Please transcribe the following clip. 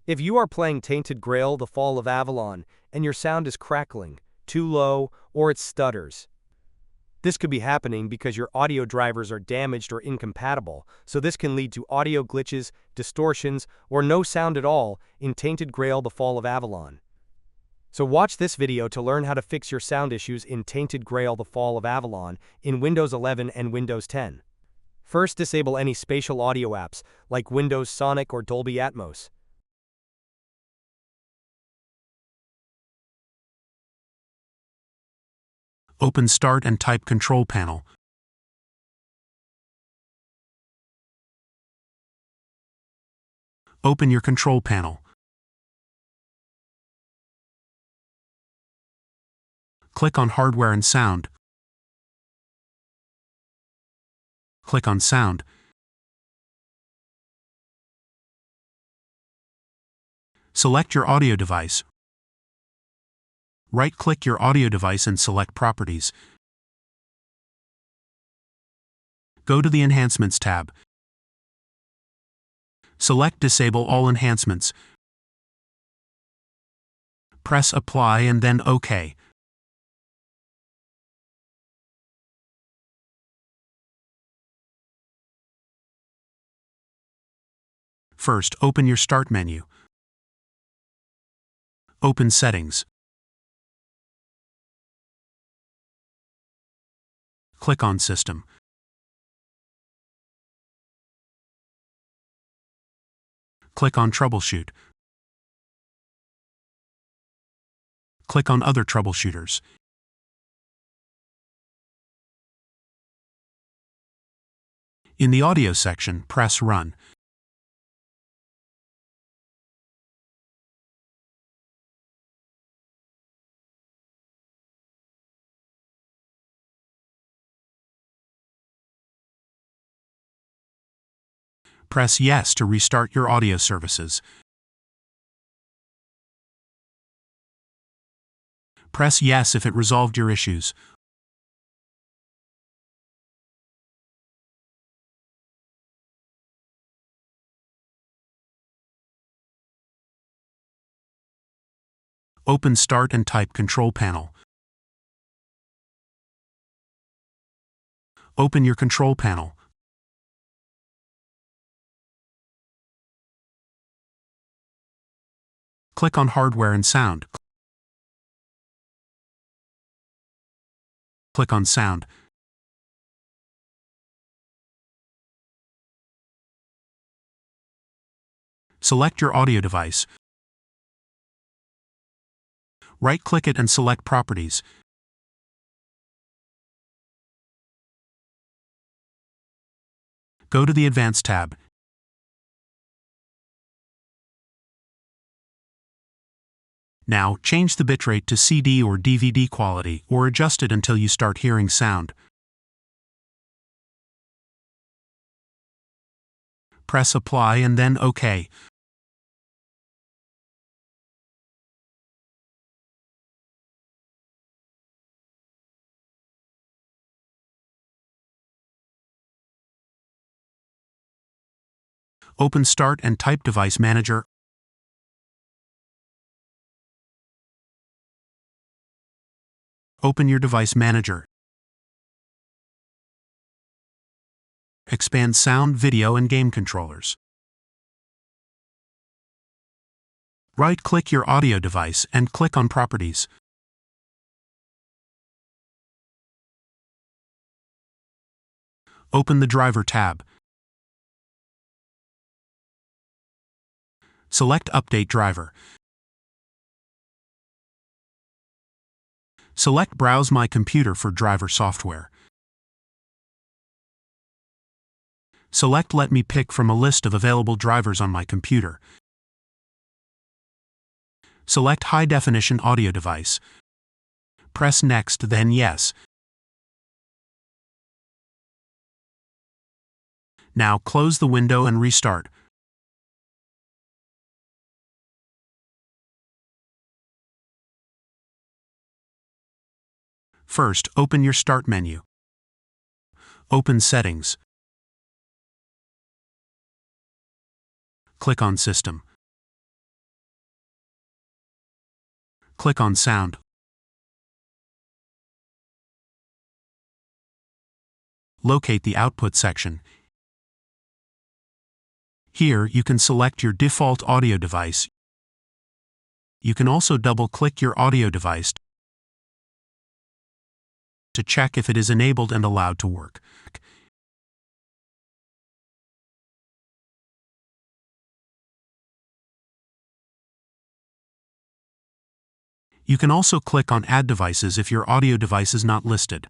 If you are playing Tainted Grail, The Fall of Avalon, and your sound is crackling, too low, or it stutters, this could be happening because your audio drivers are damaged or incompatible, so this can lead to audio glitches, distortions, or no sound at all in Tainted Grail, The Fall of Avalon. So watch this video to learn how to fix your sound issues in Tainted Grail, The Fall of Avalon in Windows 11 and Windows 10. First, disable any spatial audio apps like Windows Sonic or Dolby Atmos. Open Start and type Control Panel. Open your Control Panel. Click on Hardware and Sound. Click on Sound. Select your audio device. Right-click your audio device and select Properties. Go to the Enhancements tab. Select Disable all enhancements. Press Apply and then OK. First, open your Start menu. Open Settings. Click on System. Click on Troubleshoot. Click on Other Troubleshooters. In the Audio section, press Run. Press Yes to restart your audio services. Press Yes if it resolved your issues. Open Start and type Control Panel. Open your Control Panel. Click on Hardware and Sound. Click on Sound. Select your audio device. Right-click it and select Properties. Go to the Advanced tab. Now, change the bitrate to CD or DVD quality, or adjust it until you start hearing sound. Press Apply and then OK. Open Start and type Device Manager. Open your Device Manager. Expand Sound, Video, and Game Controllers. Right-click your audio device and click on Properties. Open the Driver tab. Select Update Driver. Select Browse My Computer for driver software. Select Let me pick from a list of available drivers on my computer. Select High Definition Audio Device. Press Next, then Yes. Now close the window and restart. First, open your Start menu. Open Settings. Click on System. click on Sound. Locate the Output section. Here, you can select your default audio device. You can also double-click your audio device to check if it is enabled and allowed to work. You can also click on Add Devices if your audio device is not listed.